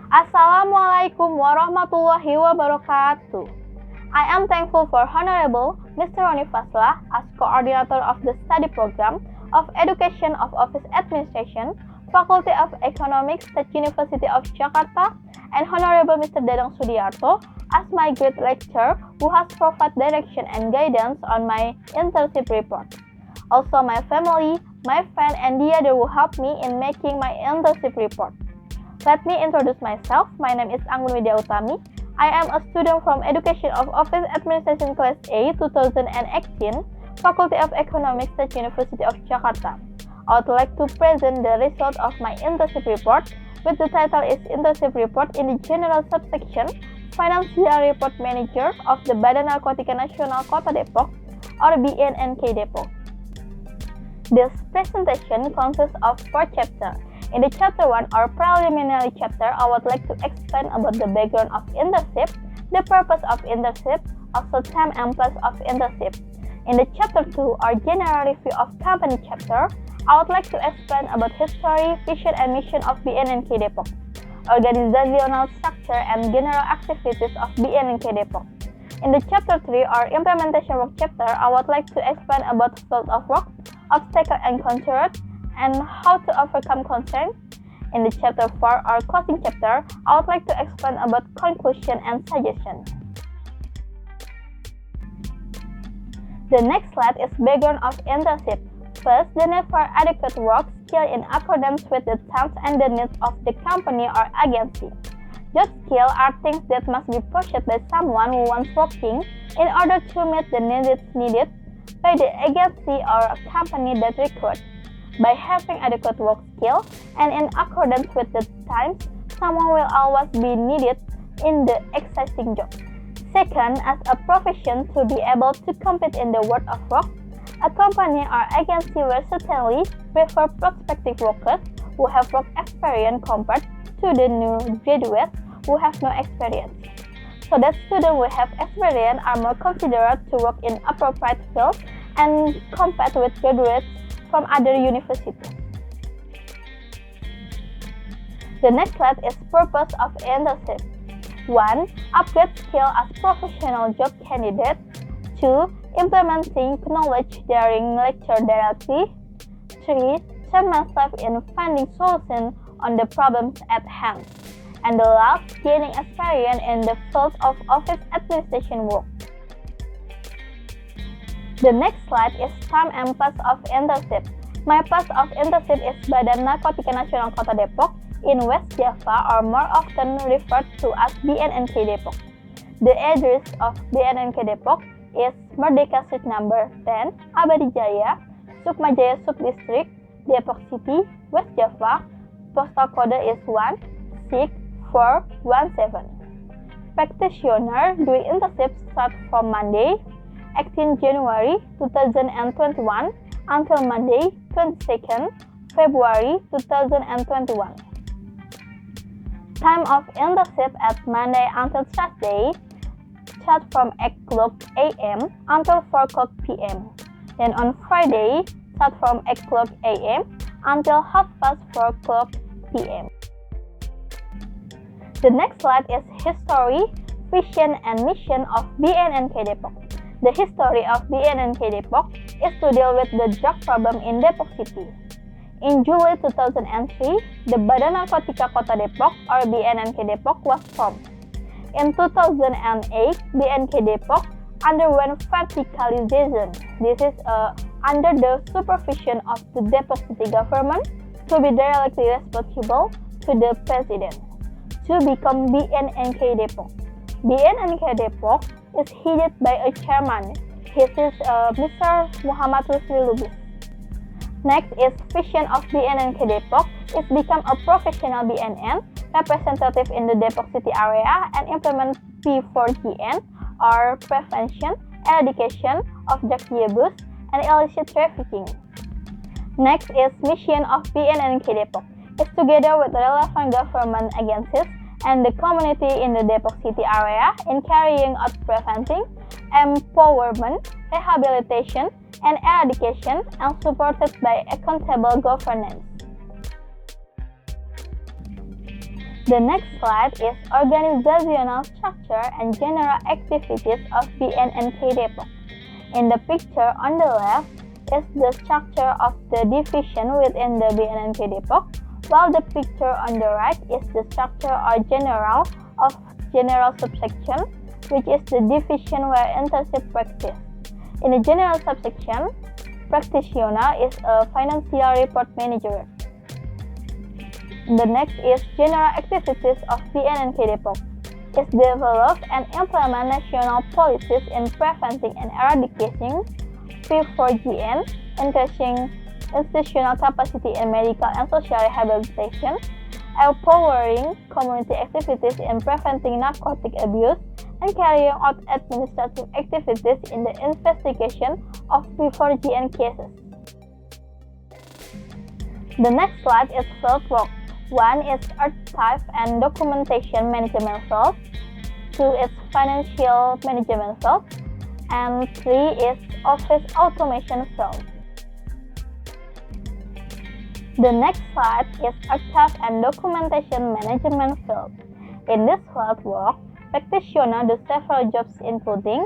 Assalamualaikum warahmatullahi wabarakatuh. I am thankful for Honorable Mr. Roni Faslah as coordinator of the study program of Education of Office Administration, Faculty of Economics, State University of Jakarta, and Honorable Mr. Dadang Sudiarto as my great lecturer who has provided direction and guidance on my internship report. Also my family, my friend, and the other who helped me in making my internship report. Let me introduce myself. My name is Anggun Widia Utami. I am a student from Education of Office Administration Class A 2018, Faculty of Economics, State University of Jakarta. I would like to present the result of my internship report, which the title is Internship Report in the General Subsection Financial Report Manager of the Badan Narkotika Nasional Kota Depok, or BNNK Depok. This presentation consists of 4 chapters. In the chapter 1 or preliminary chapter, I would like to explain about the background of internship, the purpose of internship, also time and place of internship. In the chapter 2 or general review of company chapter, I would like to explain about history, vision and mission of BNNK Depok, organizational structure and general activities of BNNK Depok. In the chapter 3 or implementation work chapter, I would like to explain about field of work, obstacle encountered, and how to overcome concern. In the chapter 4 or closing chapter, I would like to explain about conclusion and suggestion. The next slide is background of internship. First, the need for adequate work skill in accordance with the times and the needs of the company or agency. Job skills are things that must be pursued by someone who wants working in order to meet the needs needed by the agency or a company that recruits. By having adequate work skill and in accordance with the times, someone will always be needed in the existing job. Second, as a profession to be able to compete in the world of work, a company or agency will certainly prefer prospective workers who have work experience compared to the new graduates who have no experience. So that students who have experience are more considered to work in appropriate fields and compete with graduates from other universities. The next slide is purpose of internship. 1. Upgrade skill as professional job candidate. 2. Implementing knowledge during lecture directly. 3. Train myself in finding solutions on the problems at hand. And the last, gaining experience in the field of office administration work. The next slide is time and place of internship. My place of internship is Badan Narkotika Nasional Kota Depok in West Java, or more often referred to as BNNK Depok. The address of BNNK Depok is Merdeka Street number 10, Abadi Jaya, Sukmajaya Subdistrict, Depok City, West Java. Postal code is 16417. Practitioner doing internship start from Monday, 18 January 2021 until Monday, 22nd February 2021. Time of internship at Monday until Thursday, start from 8 o'clock a.m. until 4 o'clock p.m. Then on Friday, start from 8 o'clock a.m. until 4 o'clock p.m. The next slide is history, vision, and mission of BNNK Depok. The history of BNNK Depok is to deal with the drug problem in Depok City. In July 2003, the Badan Narkotika Kota Depok, or BNNK Depok, was formed. In 2008, BNNK Depok underwent verticalization. This is under the supervision of the Depok City government to be directly responsible to the president to become BNNK Depok. BNNK Depok is headed by a chairman. He is Mr. Muhammad Lutfi Lubis. Next is vision of BNNK Depok is become a professional BNN representative in the Depok City area and implement P4GN, or prevention, eradication of drug abuse and illicit trafficking. Next is mission of BNNK Depok is together with relevant government agencies and the community in the Depok City area in carrying out preventing, empowerment, rehabilitation, and eradication, and supported by accountable governance. The next slide is organizational structure and general activities of BNNK Depok. In the picture on the left is the structure of the division within the BNNK Depok, while the picture on the right is the structure or general of general subsection, which is the division where internship practice. In the general subsection, practitioner is a financial report manager. The next is general activities of BNNK Depok. It develop and implement national policies in preventing and eradicating P4GN, increasing institutional capacity in medical and social rehabilitation, empowering community activities in preventing narcotic abuse, and carrying out administrative activities in the investigation of P4GN cases. The next slide is field work. 1 is archive and documentation management field, 2 is financial management field, and 3 is office automation field. The next slide is archive and documentation management field. In this field work, practitioners do several jobs including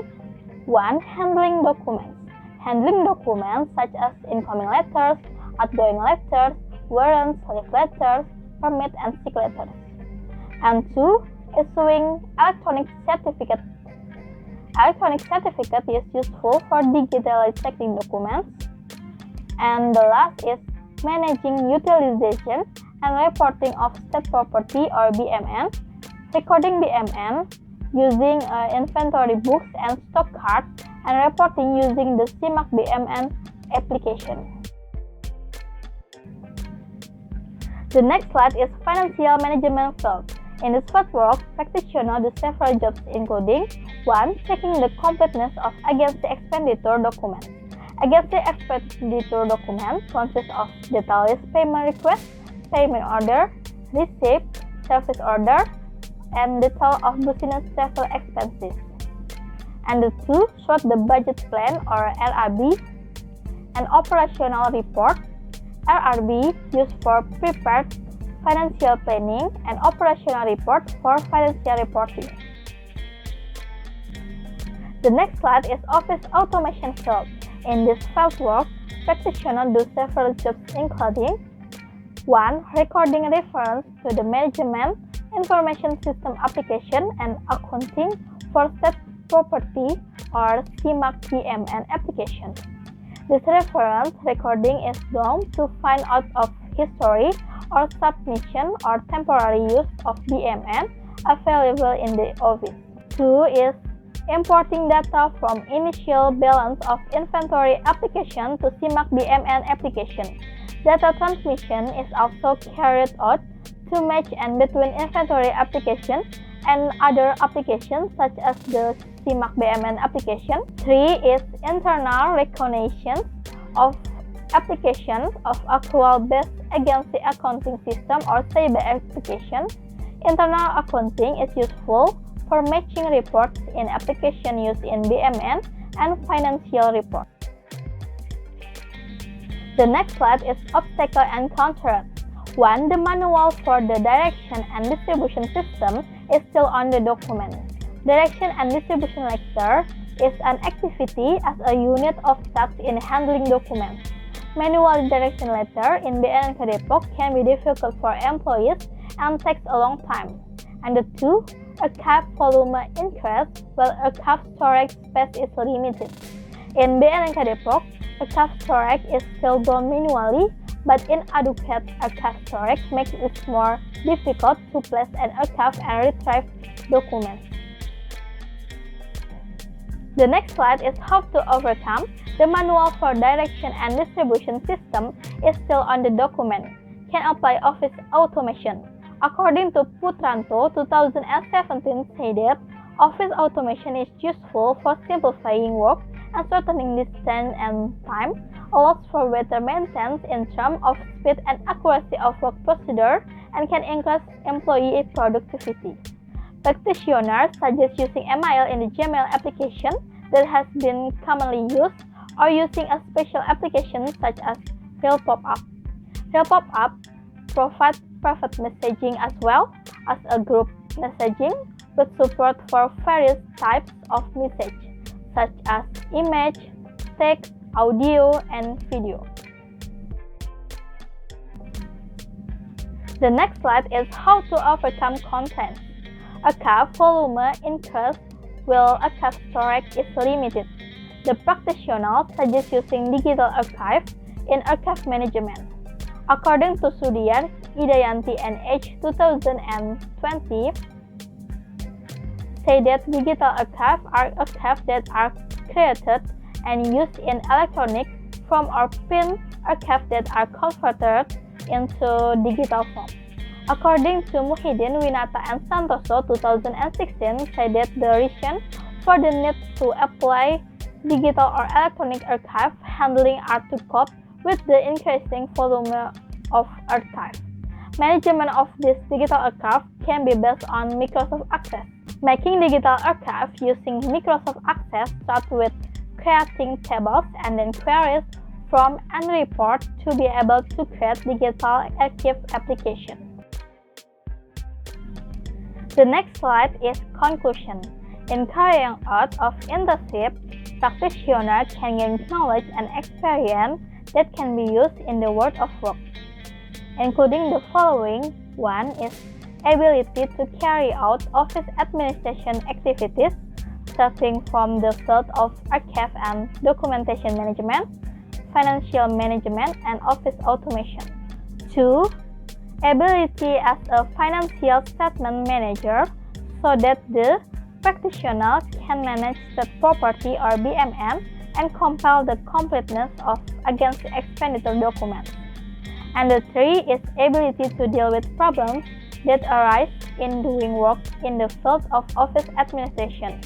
1. Handling documents. Handling documents such as incoming letters, outgoing letters, warrants, leave letters, permit, and sick letters. And 2. Issuing electronic certificate. Electronic certificate is useful for digitally checking documents. And the last is managing utilization and reporting of state property or BMN, recording BMN using inventory books and stock card, and reporting using the SIMAK BMN application. The next slide is financial management field. In this field work, practitioners do several jobs including 1. Checking the completeness of agency expenditure documents. Agency expenditure document consists of detailed payment request, payment order, receipt, service order, and detail of business travel expenses. And the 2. Short the budget plan or RRB, and operational report. RRB used for prepared financial planning, and operational report for financial reporting. The next slide is office automation field. In this field work, practitioners do several jobs including 1. Recording reference to the management information system application and accounting for state property or SIMAK BMN application. This reference recording is done to find out of history or submission or temporary use of BMN available in the office. 2 is importing data from initial balance of inventory application to SIMAK BMN application. Data transmission is also carried out to match and between inventory application and other applications such as the SIMAK BMN application. 3 is internal recognition of application of accrual-based agency accounting system or SAIBA application. Internal accounting is useful for matching reports in application used in BMN and financial report. The next slide is obstacle and counter. 1. The manual for the direction and distribution system is still on the document. Direction and distribution letter is an activity as a unit of task in handling documents. Manual direction letter in BNNK Depok can be difficult for employees and takes a long time. And the 2. Archive volume increase while archive storage space is limited. In BNNK Depok, archive storage is still done manually, but inadequate archive storage makes it more difficult to place and archive and retrieve documents. The next slide is how to overcome. The manual for direction and distribution system is still on the document. Can apply office automation. According to Putranto 2017 stated, office automation is useful for simplifying work and shortening distance and time, allows for better maintenance in terms of speed and accuracy of work procedure, and can increase employee productivity. Practitioners suggest using email in the Gmail application that has been commonly used, or using a special application such as Real Pop-up. Real Pop-up provides private messaging as well, as a group messaging with support for various types of message, such as image, text, audio, and video. The next slide is how to overcome content. Archive volume increase while archive storage is limited. The practitioner suggests using digital archive in archive management. According to Sudiar, Idayanti and H 2020, say that digital archives are archives that are created and used in electronic form or print archives that are converted into digital form. According to Muhyiddin, Winata, and Santoso 2016, say that the reason for the need to apply digital or electronic archive handling are to cope with the increasing volume of archive. Management of this digital archive can be based on Microsoft Access. Making digital archive using Microsoft Access starts with creating tables and then queries from any report to be able to create digital archive application. The next slide is conclusion. In carrying out of internship, practitioners can gain knowledge and experience that can be used in the world of work, including the following. One is ability to carry out office administration activities, starting from the field of archive and documentation management, financial management, and office automation. 2. Ability as a financial statement manager, so that the practitioner can manage state property or BMN and compile the completeness of against the expenditure documents. And the 3 is ability to deal with problems that arise in doing work in the field of office administration.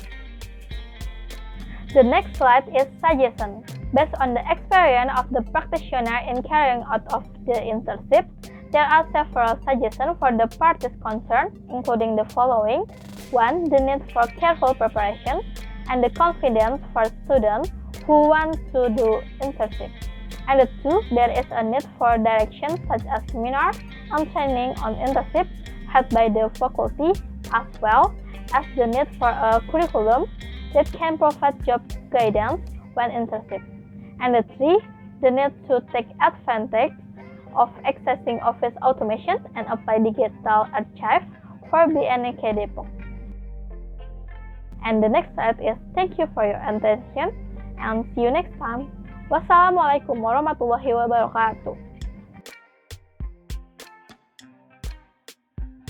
The next slide is suggestion. Based on the experience of the practitioner in carrying out of the internship, there are several suggestions for the parties concerned, including the following. 1. The need for careful preparation and the confidence for students who want to do internship. And the 2, there is a need for direction such as seminars and training on internship held by the faculty, as well as the need for a curriculum that can provide job guidance when internship. And the 3, the need to take advantage of accessing office automation and apply digital archive for BNK Depok. And the next slide is thank you for your attention and see you next time. Wassalamualaikum warahmatullahi wabarakatuh.